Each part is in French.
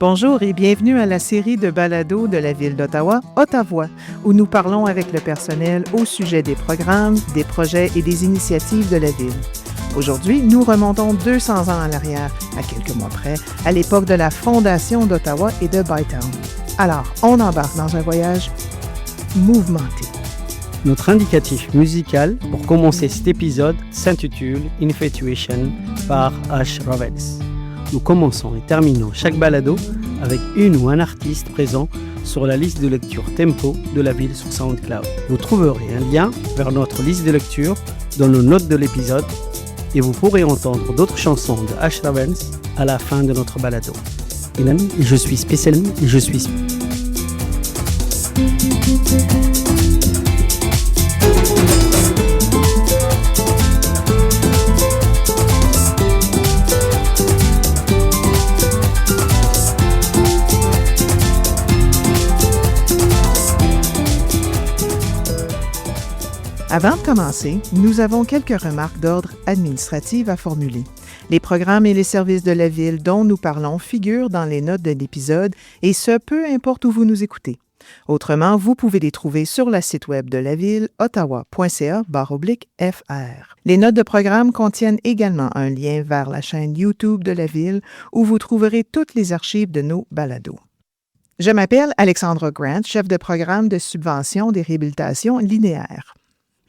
Bonjour et bienvenue à la série de balados de la Ville d'Ottawa, Ottavoix, où nous parlons avec le personnel au sujet des programmes, des projets et des initiatives de la Ville. Aujourd'hui, nous remontons 200 ans en arrière, à quelques mois près, à l'époque de la fondation d'Ottawa et de Bytown. Alors, on embarque dans un voyage mouvementé. Notre indicatif musical pour commencer cet épisode s'intitule Infatuation par Ash Ravels. Nous commençons et terminons chaque balado avec une ou un artiste présent sur la liste de lecture Tempo de la ville sur SoundCloud. Vous trouverez un lien vers notre liste de lecture dans nos notes de l'épisode et vous pourrez entendre d'autres chansons de Ash Ravels à la fin de notre balado. Ilan, et je suis spécialement et je suis... Avant de commencer, nous avons quelques remarques d'ordre administratif à formuler. Les programmes et les services de la Ville dont nous parlons figurent dans les notes de l'épisode et ce, peu importe où vous nous écoutez. Autrement, vous pouvez les trouver sur le site web de la Ville, ottawa.ca/fr. Les notes de programme contiennent également un lien vers la chaîne YouTube de la Ville où vous trouverez toutes les archives de nos balados. Je m'appelle Alexandra Grant, chef de programme de subvention des réhabilitations linéaires.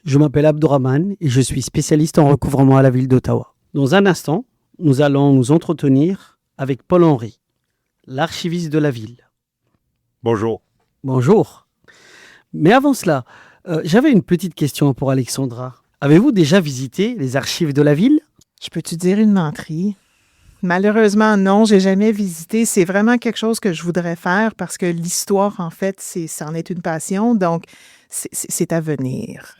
Je m'appelle Abdourahmane et je suis spécialiste en recouvrement à la ville d'Ottawa. Dans un instant, nous allons nous entretenir avec Paul Henry, l'archiviste de la ville. Bonjour. Bonjour. Mais avant cela, j'avais une petite question pour Alexandra. Avez-vous déjà visité les archives de la ville? Je peux te dire une menterie? Malheureusement, non, j'ai jamais visité. C'est vraiment quelque chose que je voudrais faire parce que l'histoire, en fait, c'en est une passion, donc c'est à venir.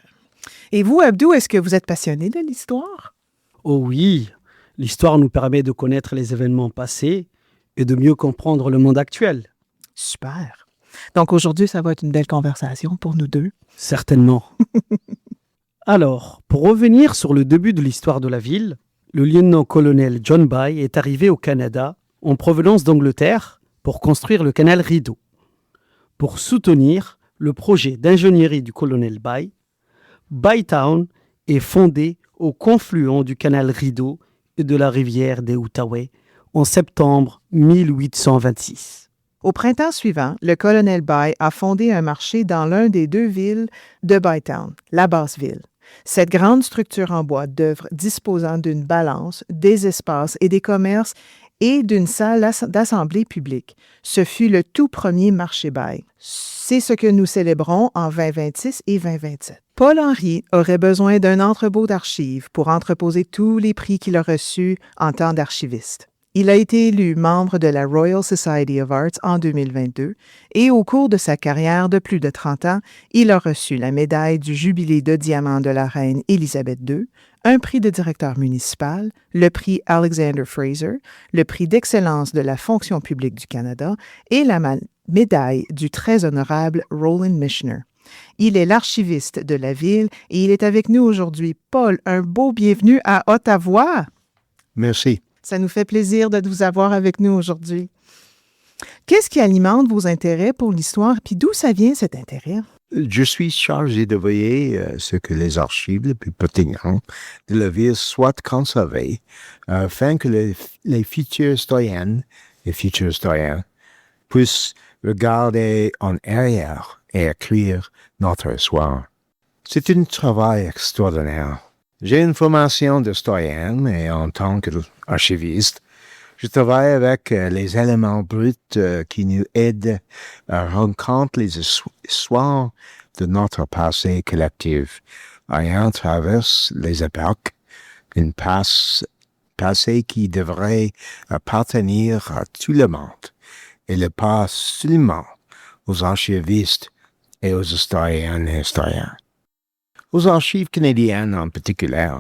Et vous, Abdou, est-ce que vous êtes passionné de l'histoire? Oh oui, l'histoire nous permet de connaître les événements passés et de mieux comprendre le monde actuel. Super. Donc aujourd'hui, ça va être une belle conversation pour nous deux. Certainement. Alors, pour revenir sur le début de l'histoire de la ville, le lieutenant-colonel John By est arrivé au Canada en provenance d'Angleterre pour construire le canal Rideau. Pour soutenir le projet d'ingénierie du colonel By, Bytown est fondé au confluent du canal Rideau et de la rivière des Outaouais en septembre 1826. Au printemps suivant, le colonel By a fondé un marché dans l'un des deux villes de Bytown, la Basse-Ville. Cette grande structure en bois d'œuvre disposant d'une balance, des espaces et des commerces et d'une salle d'assemblée publique. Ce fut le tout premier marché By. C'est ce que nous célébrons en 2026 et 2027. Paul Henry aurait besoin d'un entrepôt d'archives pour entreposer tous les prix qu'il a reçus en tant d'archiviste. Il a été élu membre de la Royal Society of Arts en 2022 et au cours de sa carrière de plus de 30 ans, il a reçu la médaille du Jubilé de diamant de la reine Élisabeth II, un prix de directeur municipal, le prix Alexander Fraser, le prix d'excellence de la fonction publique du Canada et la médaille du très honorable Roland Michener. Il est l'archiviste de la ville et il est avec nous aujourd'hui. Paul, un beau bienvenue à Ottawa. Merci. Ça nous fait plaisir de vous avoir avec nous aujourd'hui. Qu'est-ce qui alimente vos intérêts pour l'histoire, puis d'où ça vient cet intérêt? Je suis chargé de veiller ce que les archives les plus pertinentes de la ville soient conservées afin que les futurs historiennes et futurs historiens puissent regarder en arrière et écrire notre histoire. C'est un travail extraordinaire. J'ai une formation d'historien et en tant qu'archiviste, je travaille avec les éléments bruts qui nous aident à rencontrer les histoires de notre passé collectif, à travers les époques, une passé qui devrait appartenir à tout le monde, et ne pas seulement aux archivistes et aux historiennes et historiens. Aux archives canadiennes en particulier,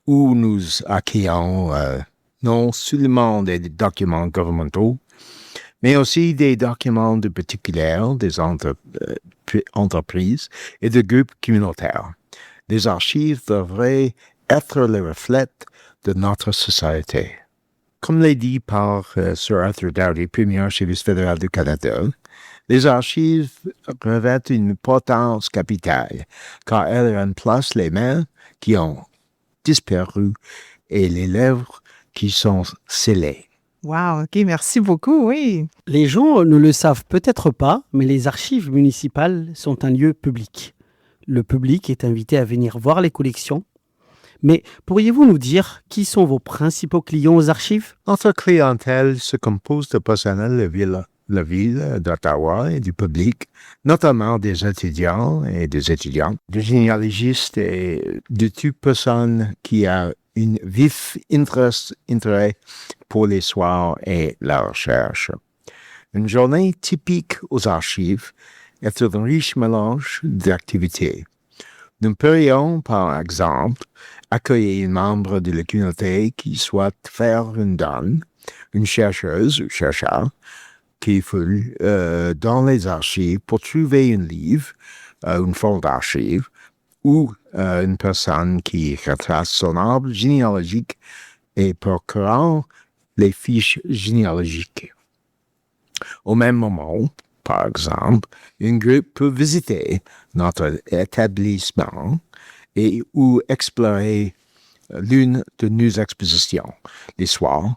où nous accueillons non seulement des documents gouvernementaux, mais aussi des documents de particuliers, des entreprises et de groupes communautaires. Les archives devraient être le reflet de notre société. Comme l'a dit par Sir Arthur Dowdy, premier archiviste fédéral du Canada, les archives revêtent une importance capitale, car elles remplacent les mains qui ont disparu et les lèvres qui sont scellées. Wow, OK, merci beaucoup, oui. Les gens ne le savent peut-être pas, mais les archives municipales sont un lieu public. Le public est invité à venir voir les collections. Mais pourriez-vous nous dire qui sont vos principaux clients aux archives? Notre clientèle se compose de personnel de la ville d'Ottawa et du public, notamment des étudiants et des étudiantes, des généalogistes et de toute personne qui a un vif intérêt pour l'histoire et la recherche. Une journée typique aux archives est un riche mélange d'activités. Nous pourrions, par exemple, accueillir un membre de la communauté qui souhaite faire une donne, une chercheuse ou chercheur qui fouille dans les archives pour trouver un livre, une forme d'archive, ou une personne qui retrace son arbre généalogique et procurant les fiches généalogiques. Au même moment, par exemple, un groupe peut visiter notre établissement ou explorer l'une de nos expositions les soirs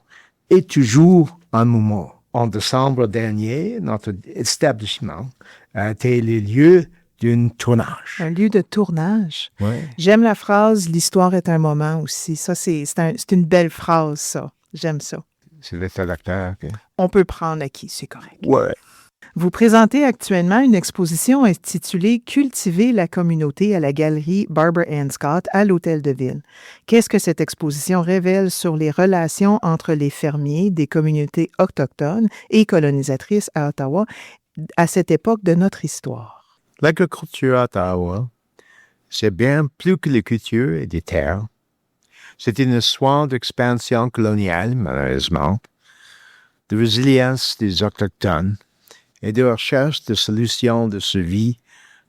et toujours un moment. En décembre dernier, notre établissement a été le lieu d'un tournage. Un lieu de tournage. Oui. J'aime la phrase « l'histoire est un moment » aussi. Ça, c'est une belle phrase, ça. J'aime ça. C'est le traducteur. Okay. On peut prendre acquis, c'est correct. Ouais. Vous présentez actuellement une exposition intitulée « Cultiver la communauté » à la galerie Barbara Ann Scott à l'Hôtel de Ville. Qu'est-ce que cette exposition révèle sur les relations entre les fermiers des communautés autochtones et colonisatrices à Ottawa à cette époque de notre histoire? L'agriculture à Ottawa, c'est bien plus que la culture et des terres. C'est une histoire d'expansion coloniale, malheureusement, de résilience des Autochtones et de recherche de solutions de survie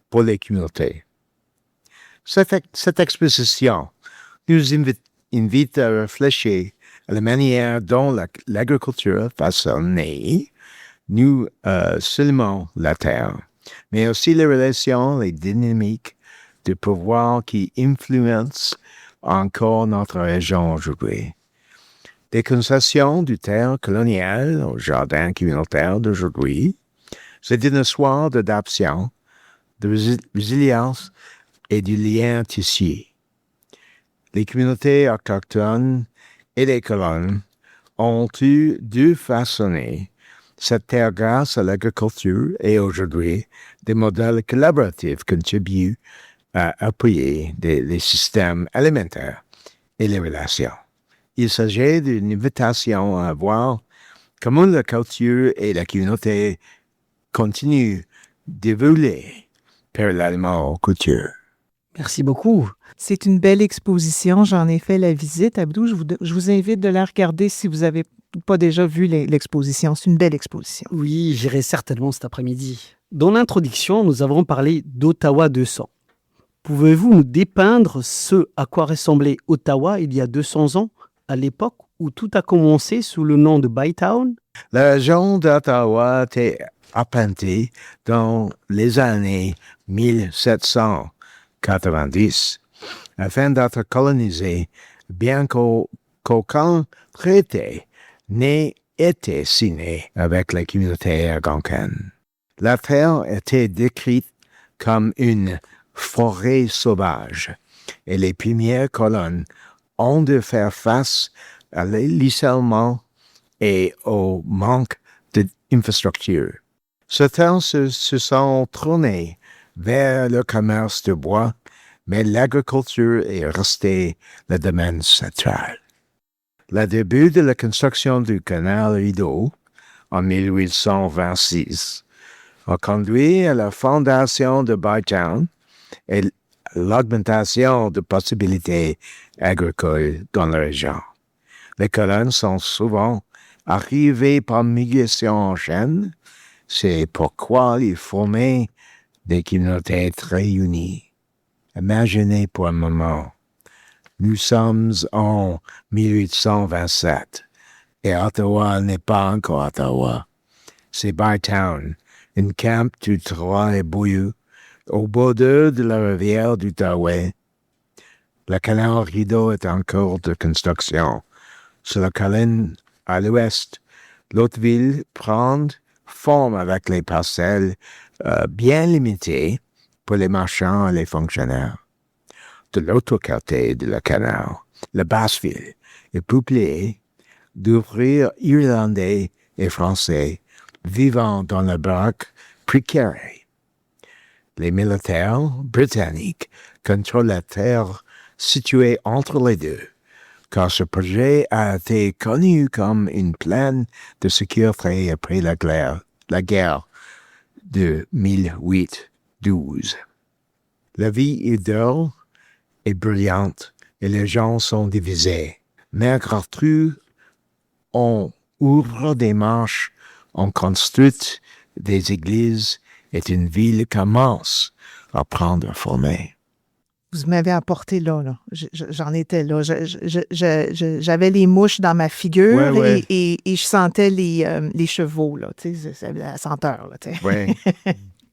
pour les communautés. Cette exposition nous invite à réfléchir à la manière dont l'agriculture façonne non seulement la terre, mais aussi les relations, les dynamiques de pouvoir qui influencent encore notre région aujourd'hui. Des concessions du terre colonial au jardin communautaire d'aujourd'hui, c'est une histoire d'adaptation, de résilience et du lien tissé. Les communautés autochtones et les colons ont eu dû façonner cette terre grâce à l'agriculture et aujourd'hui, des modèles collaboratifs contribuent à appuyer les systèmes alimentaires et les relations. Il s'agit d'une invitation à voir comment la culture et la communauté continuent d'évoluer parallèlement aux cultures. Merci beaucoup. C'est une belle exposition. J'en ai fait la visite. Abdou, je vous invite de la regarder si vous n'avez pas déjà vu l'exposition. C'est une belle exposition. Oui, j'irai certainement cet après-midi. Dans l'introduction, nous avons parlé d'Ottawa 200. Pouvez-vous nous dépeindre ce à quoi ressemblait Ottawa il y a 200 ans, à l'époque où tout a commencé sous le nom de Bytown? La région d'Ottawa était apparentée dans les années 1790 afin d'être colonisée, bien qu'aucun traité n'ait été signé avec la communauté algonquine. La terre était décrite comme une forêt sauvage et les premières colonnes ont dû faire face à l'isolement et au manque d'infrastructures. Certains se sont tournés vers le commerce de bois, mais l'agriculture est restée le domaine central. Le début de la construction du canal Rideau en 1826 a conduit à la fondation de Bytown et l'augmentation de possibilités agricoles dans la région. Les colons sont souvent arrivés par migration en chaîne, c'est pourquoi ils formaient des communautés très unies. Imaginez pour un moment, nous sommes en 1827 Et Ottawa n'est pas encore Ottawa. C'est Bytown, un camp du Trois et Bouillu, au bordure de la rivière du Outaouais. Le canal Rideau est en cours de construction. Sur la colline à l'ouest, l'autre ville prend forme avec les parcelles bien limitées pour les marchands et les fonctionnaires. De l'autre côté de le canal, la basse-ville est peuplée d'ouvriers irlandais et français vivant dans la baraque précaire. Les militaires britanniques contrôlent la terre située entre les deux, car ce projet a été connu comme une plaine de sécurité après la guerre de 1812. La vie est dure et brillante et les gens sont divisés. Mère Gertrude, on ouvre des marches, on construit des églises et une ville commence à prendre forme. Vous m'avez apporté là. J'en étais là. J'avais les mouches dans ma figure Ouais. et je sentais les chevaux, là. Tu sais, c'est la senteur, là. Tu sais. Ouais.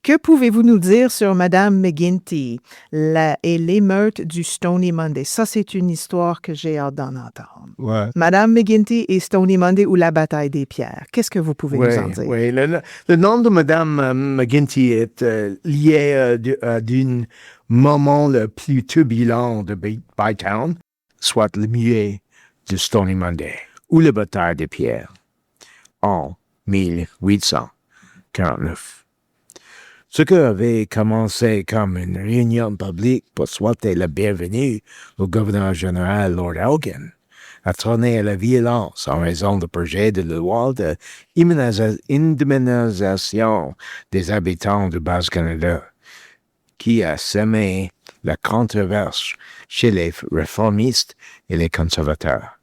Que pouvez-vous nous dire sur Madame McGuinty et l'émeute du Stony Monday? Ça, c'est une histoire que j'ai hâte d'en entendre. Ouais. Madame McGuinty et Stony Monday ou la bataille des pierres. Qu'est-ce que vous pouvez nous en dire? Oui, le nom de Madame McGuinty est lié d'un moment le plus turbulent de Bytown, soit le milieu de Stony Monday, ou la bataille des pierres, en 1849. Ce qui avait commencé comme une réunion publique pour souhaiter la bienvenue au gouverneur général Lord Elgin a tourné à la violence en raison du projet de loi d'indemnisation des habitants du Bas-Canada, qui a semé la controverse chez les réformistes et les conservateurs.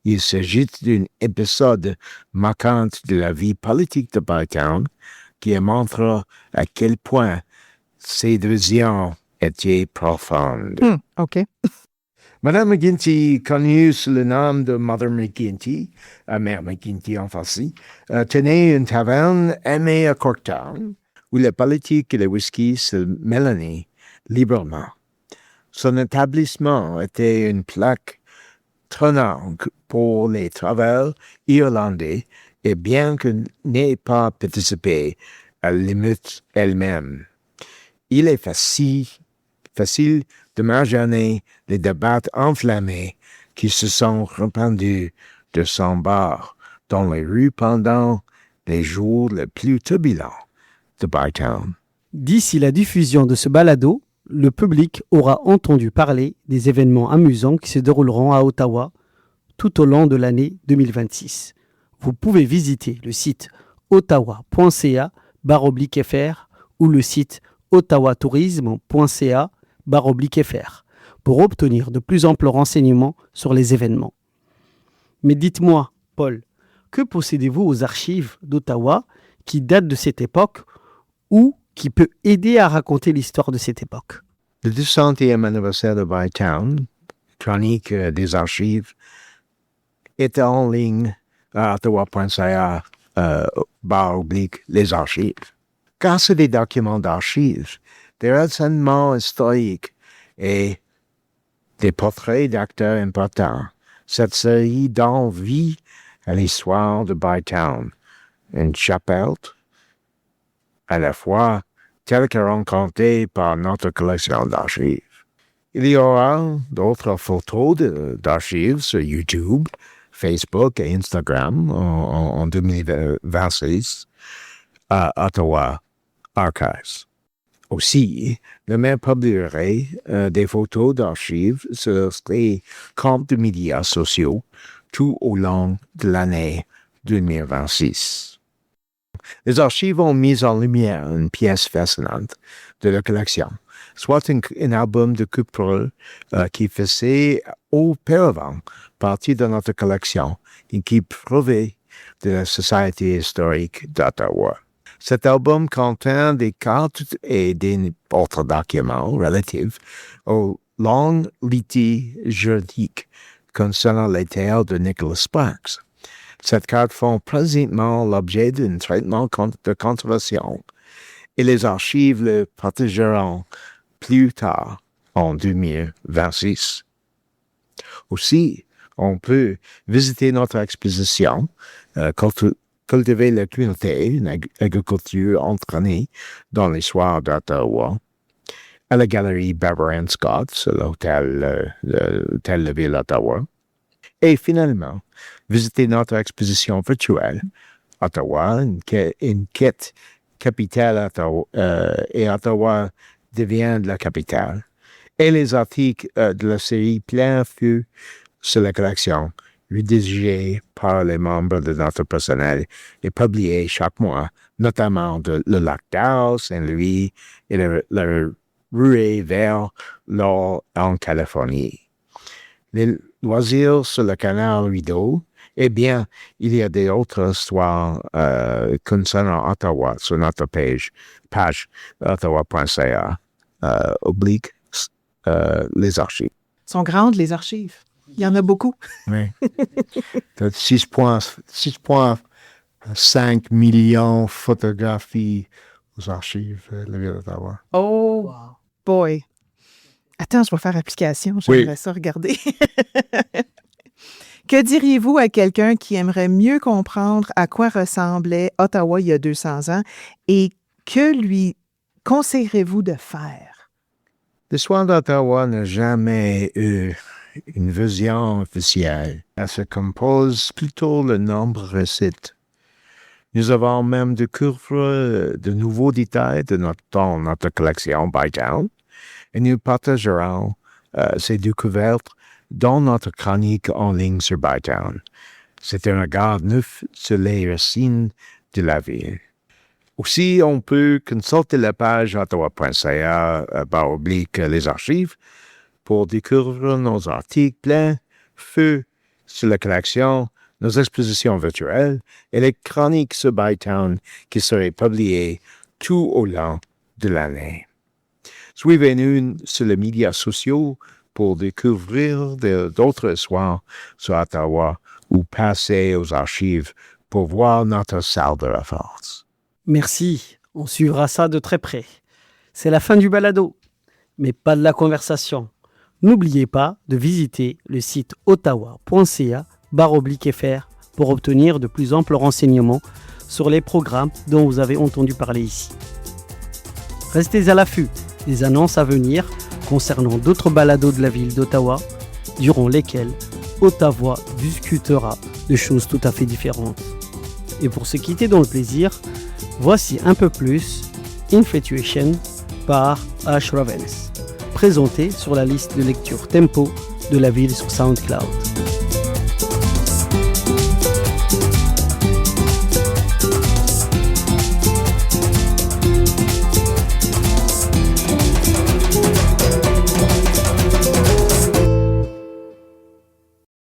Il s'agit d'un épisode marquant de la vie politique de Bytown qui montre à quel point ces divisions étaient profondes. OK. Madame McGuinty, connue sous le nom de Mother McGuinty, Mère McGuinty en farci, tenait une taverne aimée à Corktown, où la politique et le whisky se mélangeaient librement. Son établissement était une plaque trônante pour les travailleurs irlandais et bien que n'ait pas participé à l'émeute elle-même. Il est facile de marginner les débats enflammés qui se sont répandus de son bar dans les rues pendant les jours les plus turbulents de Bytown. D'ici la diffusion de ce balado, le public aura entendu parler des événements amusants qui se dérouleront à Ottawa tout au long de l'année 2026. Vous pouvez visiter le site ottawa.ca/fr ou le site ottawatourisme.ca/fr pour obtenir de plus amples renseignements sur les événements. Mais dites-moi, Paul, que possédez-vous aux archives d'Ottawa qui datent de cette époque ou qui peut aider à raconter l'histoire de cette époque? Le 200e anniversaire de Bytown, chronique des archives, est en ligne à ottawa.ca/les archives. Grâce à des documents d'archives, des renseignements historiques et des portraits d'acteurs importants, cette série donne vie à l'histoire de Bytown, une chapelle à la fois telle que rencontrée par notre collection d'archives. Il y aura d'autres photos d'archives sur YouTube, Facebook et Instagram en 2026 à Ottawa Archives. Aussi, le maire publierait des photos d'archives sur les comptes de médias sociaux tout au long de l'année 2026. Les archives ont mis en lumière une pièce fascinante de la collection, soit un album de coupe qui faisait auparavant partie de notre collection et qui prouvait de la Société historique d'Ottawa. Cet album contient des cartes et d'autres documents relatifs aux longs litiges juridiques concernant les terres de Nicholas Sparks. Cette carte font présentement l'objet d'un traitement de conservation et les archives le protégeront plus tard, en 2026. Aussi, on peut visiter notre exposition Cultiver la communauté, une agriculture entraînée dans l'histoire d'Ottawa, à la galerie Bever & Scott, sur l'hôtel de ville d'Ottawa. Et finalement, visiter notre exposition virtuelle, Ottawa, une quête capitale Ottawa, et Ottawa devient la capitale. Et les articles de la série Plein Feu sur la collection, rédigés par les membres de notre personnel et publiés chaque mois, notamment de le lac d'Arles, Saint-Louis et le ruée vers l'or en Californie. Les loisirs sur le canal Rideau, eh bien, il y a d'autres histoires concernant Ottawa sur notre page ottawa.ca, les archives. Sont grandes, les archives. Il y en a beaucoup. Oui. 6,5 millions de photographies aux archives de la ville d'Ottawa. Oh, boy. Attends, je vais faire application. J'aimerais ça regarder. Que diriez-vous à quelqu'un qui aimerait mieux comprendre à quoi ressemblait Ottawa il y a 200 ans et que lui conseillerez-vous de faire? L'histoire d'Ottawa n'a jamais eu une vision officielle. Elle se compose plutôt de nombreux sites. Nous avons même découvert de nouveaux détails dans notre collection Bytown et nous partagerons ces découvertes dans notre chronique en ligne sur Bytown. C'est un regard neuf sur les racines de la ville. Aussi, on peut consulter la page ottawa.ca /les archives pour découvrir nos articles pleins feu sur la collection, nos expositions virtuelles et les chroniques sur Bytown qui seraient publiées tout au long de l'année. Suivez-nous sur les médias sociaux pour découvrir d'autres histoires sur Ottawa ou passer aux archives pour voir notre salle de référence. Merci, on suivra ça de très près. C'est la fin du balado, mais pas de la conversation. N'oubliez pas de visiter le site ottawa.ca/fr pour obtenir de plus amples renseignements sur les programmes dont vous avez entendu parler ici. Restez à l'affût des annonces à venir concernant d'autres balados de la ville d'Ottawa, durant lesquels Ottawa discutera de choses tout à fait différentes. Et pour se quitter dans le plaisir, voici un peu plus Infatuation par Ash Ravens, présenté sur la liste de lecture Tempo de la ville sur SoundCloud.